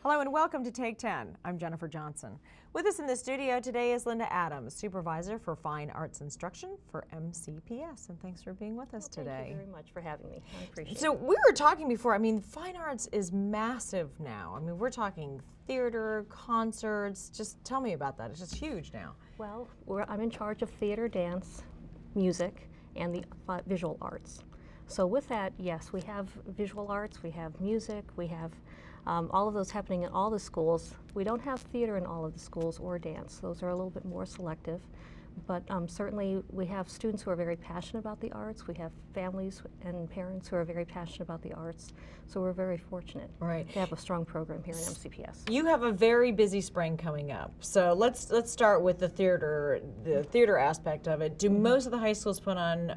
Hello and welcome to Take 10. I'm Jennifer Johnson. With us in the studio today is Linda Adams, Supervisor for Fine Arts Instruction for MCPS. And thanks for being with us today. Thank you very much for having me. I appreciate it. So we were talking before, fine arts is massive now. We're talking theater, concerts. Just tell me about that. It's just huge now. Well, I'm in charge of theater, dance, music, and the visual arts. So with that, yes, we have visual arts, we have music, we have all of those happening in all the schools. We don't have theater in all of the schools or dance. Those are a little bit more selective. But certainly we have students who are very passionate about the arts. We have families and parents who are very passionate about the arts. So we're very fortunate to have a strong program here in MCPS. You have a very busy spring coming up. So let's start with the theater aspect of it. Do most of the high schools put on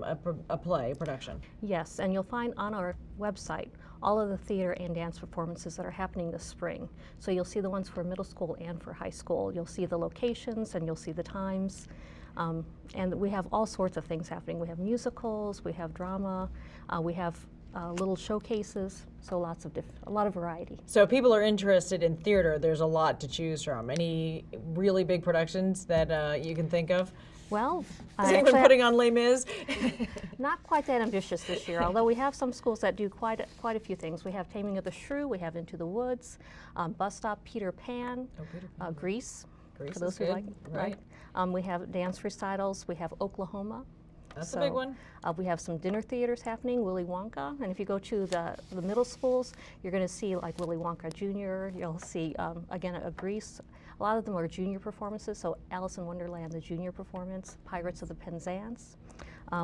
a production? Yes, and you'll find on our website all of the theater and dance performances that are happening this spring. So you'll see the ones for middle school and for high school. You'll see the locations and you'll see the times. And we have all sorts of things happening. We have musicals, we have drama, we have little showcases, so a lot of variety. So if people are interested in theater, there's a lot to choose from. Any really big productions that you can think of? Well, is anyone putting on Les Mis? Not quite that ambitious this year, although we have some schools that do quite a few things. We have Taming of the Shrew, we have Into the Woods, Bus Stop Peter Pan, Grease. Grease for those is who good, like it, right? We have dance recitals, we have Oklahoma. That's a big one. We have some dinner theaters happening, Willy Wonka, and if you go to the middle schools, you're going to see like Willy Wonka Jr., you'll see, again, a Grease. A lot of them are junior performances, so Alice in Wonderland, the junior performance, Pirates of the Penzance.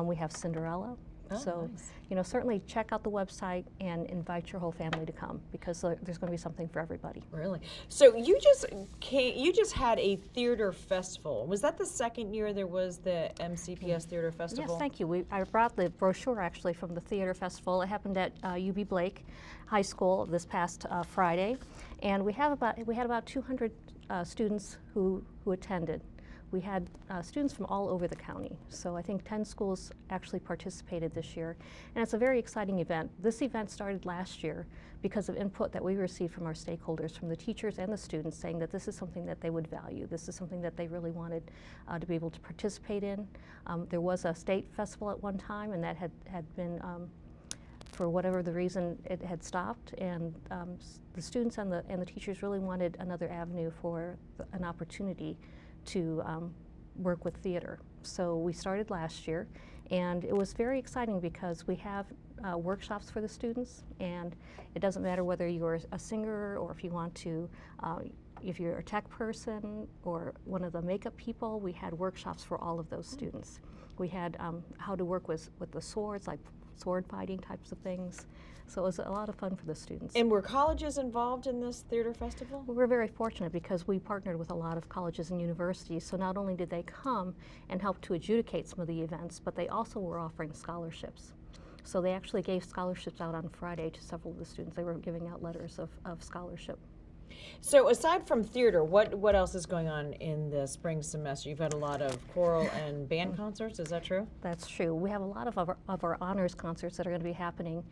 We have Cinderella. So, nice. Certainly check out the website and invite your whole family to come because there's going to be something for everybody. Really? So you just had a theater festival. Was that the second year there was the MCPS Theater Festival? Yes, thank you. I brought the brochure actually from the theater festival. It happened at UB Blake High School this past Friday, and we had about 200 students who attended. We had students from all over the county, so I think 10 schools actually participated this year, and it's a very exciting event. This event started last year because of input that we received from our stakeholders, from the teachers and the students, saying that this is something that they would value. This is something that they really wanted to be able to participate in. There was a state festival at one time, and that had been, for whatever the reason, it had stopped, and the students and the teachers really wanted another avenue for an opportunity to work with theater. So we started last year, and it was very exciting because we have workshops for the students, and it doesn't matter whether you're a singer or if you want to, if you're a tech person or one of the makeup people, we had workshops for all of those students. We had how to work with the swords, like sword fighting types of things. So it was a lot of fun for the students. And were colleges involved in this theater festival? Well, we're very fortunate because we partnered with a lot of colleges and universities. So not only did they come and help to adjudicate some of the events, but they also were offering scholarships. So they actually gave scholarships out on Friday to several of the students. They were giving out letters of scholarship. So aside from theater, what else is going on in the spring semester? You've had a lot of choral and band concerts, is that true? That's true. We have a lot of our honors concerts that are going to be happening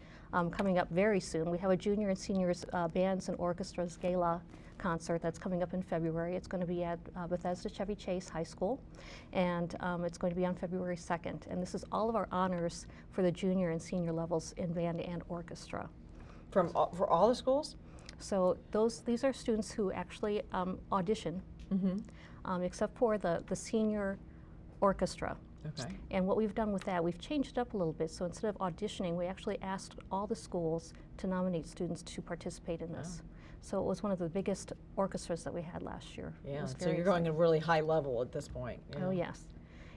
coming up very soon. We have a junior and seniors bands and orchestras Gala concert that's coming up in February. It's going to be at Bethesda Chevy Chase High School, and it's going to be on February 2nd. And this is all of our honors for the junior and senior levels in band and orchestra. For all the schools? So these are students who actually audition, except for the senior orchestra. Okay. And what we've done with that, we've changed it up a little bit. So instead of auditioning, we actually asked all the schools to nominate students to participate in this. So it was one of the biggest orchestras that we had last year. Yeah, so you're going at a really high level at this point. Yeah. Oh, yes.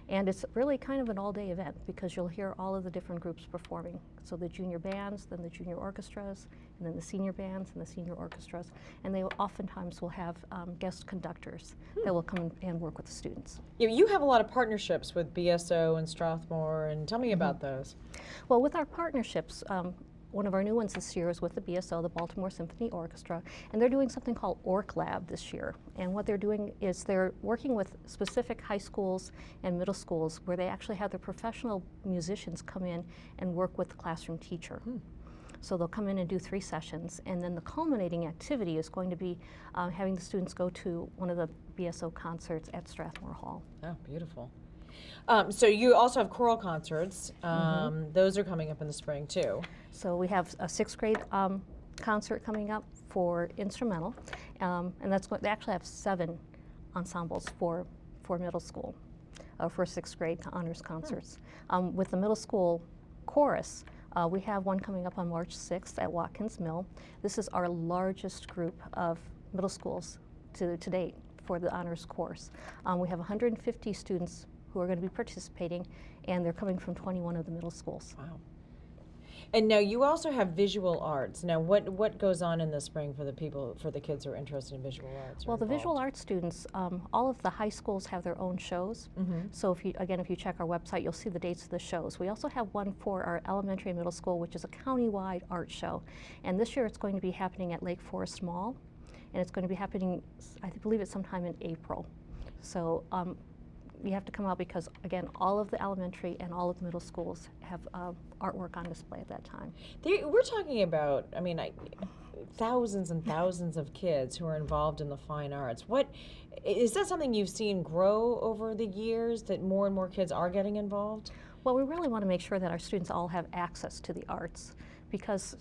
And it's really kind of an all-day event because you'll hear all of the different groups performing. So the junior bands, then the junior orchestras, and then the senior bands and the senior orchestras. And they oftentimes will have guest conductors that will come and work with the students. You have a lot of partnerships with BSO and Strathmore, and tell me about those. Well, with our partnerships, one of our new ones this year is with the BSO, the Baltimore Symphony Orchestra, and they're doing something called Orc Lab this year. And what they're doing is they're working with specific high schools and middle schools where they actually have their professional musicians come in and work with the classroom teacher. So they'll come in and do 3 sessions, and then the culminating activity is going to be having the students go to one of the BSO concerts at Strathmore Hall. Oh, beautiful. So you also have choral concerts. Those are coming up in the spring too. So we have a 6th grade concert coming up for instrumental, and they actually have 7 ensembles for middle school, for 6th grade honors concerts. With the middle school chorus, we have one coming up on March 6th at Watkins Mill. This is our largest group of middle schools to date for the honors course. We have 150 students who are going to be participating, and they're coming from 21 of the middle schools. Wow. And now you also have visual arts. Now what goes on in the spring for the kids who are interested in visual arts? Well, the visual arts students, all of the high schools have their own shows. So if you check our website, you'll see the dates of the shows. We also have one for our elementary and middle school, which is a countywide art show. And this year it's going to be happening at Lake Forest Mall. And it's going to be happening, I believe it's sometime in April. So you have to come out because, again, all of the elementary and all of the middle schools have artwork on display at that time. We're talking about, thousands and thousands of kids who are involved in the fine arts. Is that something you've seen grow over the years, that more and more kids are getting involved? Well, we really want to make sure that our students all have access to the arts, because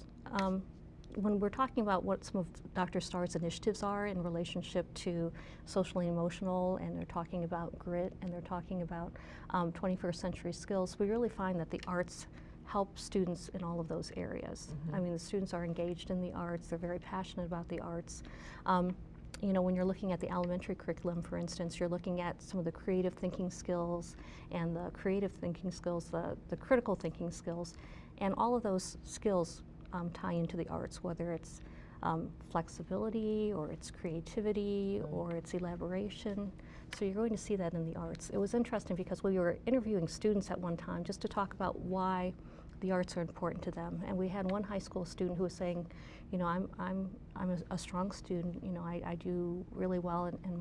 when we're talking about what some of Dr. Starr's initiatives are in relationship to social and emotional, and they're talking about grit, and they're talking about 21st century skills, we really find that the arts help students in all of those areas. The students are engaged in the arts, they're very passionate about the arts. When you're looking at the elementary curriculum, for instance, you're looking at some of the creative thinking skills and the creative thinking skills, the critical thinking skills, and all of those skills tie into the arts, whether it's flexibility or it's creativity or it's elaboration. So you're going to see that in the arts. It was interesting because we were interviewing students at one time just to talk about why the arts are important to them. And we had one high school student who was saying, I'm a strong student. I do really well in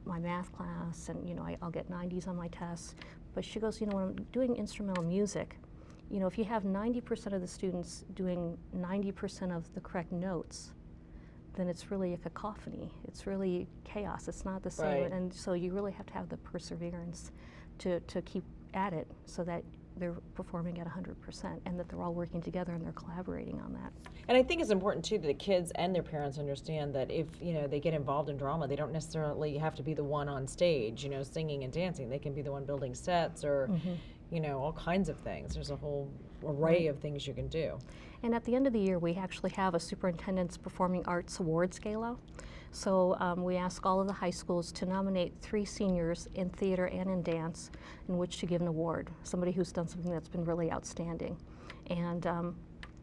my math class, and I'll get 90s on my tests. But she goes, when I'm doing instrumental music, if you have 90% of the students doing 90% of the correct notes, then it's really a cacophony. It's really chaos. It's not the same. Right. And so you really have to have the perseverance to keep at it so that they're performing at 100% and that they're all working together and they're collaborating on that. And I think it's important too that the kids and their parents understand that if they get involved in drama, they don't necessarily have to be the one on stage, singing and dancing. They can be the one building sets or all kinds of things. There's a whole array of things you can do. And at the end of the year, we actually have a Superintendents Performing Arts Awards Gala. So we ask all of the high schools to nominate 3 seniors in theater and in dance in which to give an award, somebody who's done something that's been really outstanding. And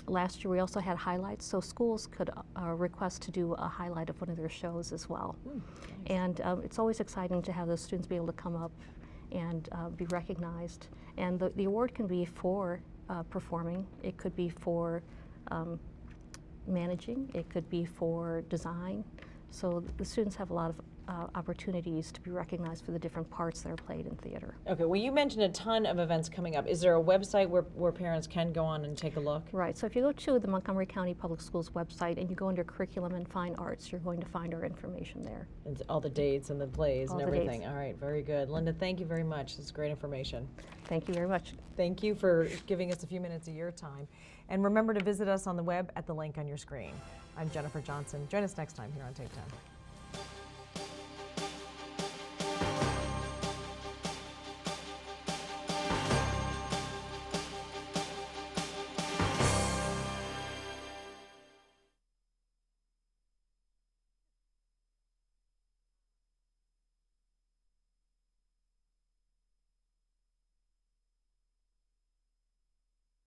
last year we also had highlights, so schools could request to do a highlight of one of their shows as well. Nice. And it's always exciting to have those students be able to come up and be recognized. And the award can be for performing, it could be for managing, it could be for design. So the students have a lot of opportunities to be recognized for the different parts that are played in theater. Okay, well you mentioned a ton of events coming up. Is there a website where parents can go on and take a look? Right, so if you go to the Montgomery County Public Schools website and you go under Curriculum and Fine Arts, you're going to find our information there. And all the dates and the plays all and the everything. Dates. All right, very good. Linda, thank you very much. This is great information. Thank you very much. Thank you for giving us a few minutes of your time. And remember to visit us on the web at the link on your screen. I'm Jennifer Johnson. Join us next time here on Tape 10.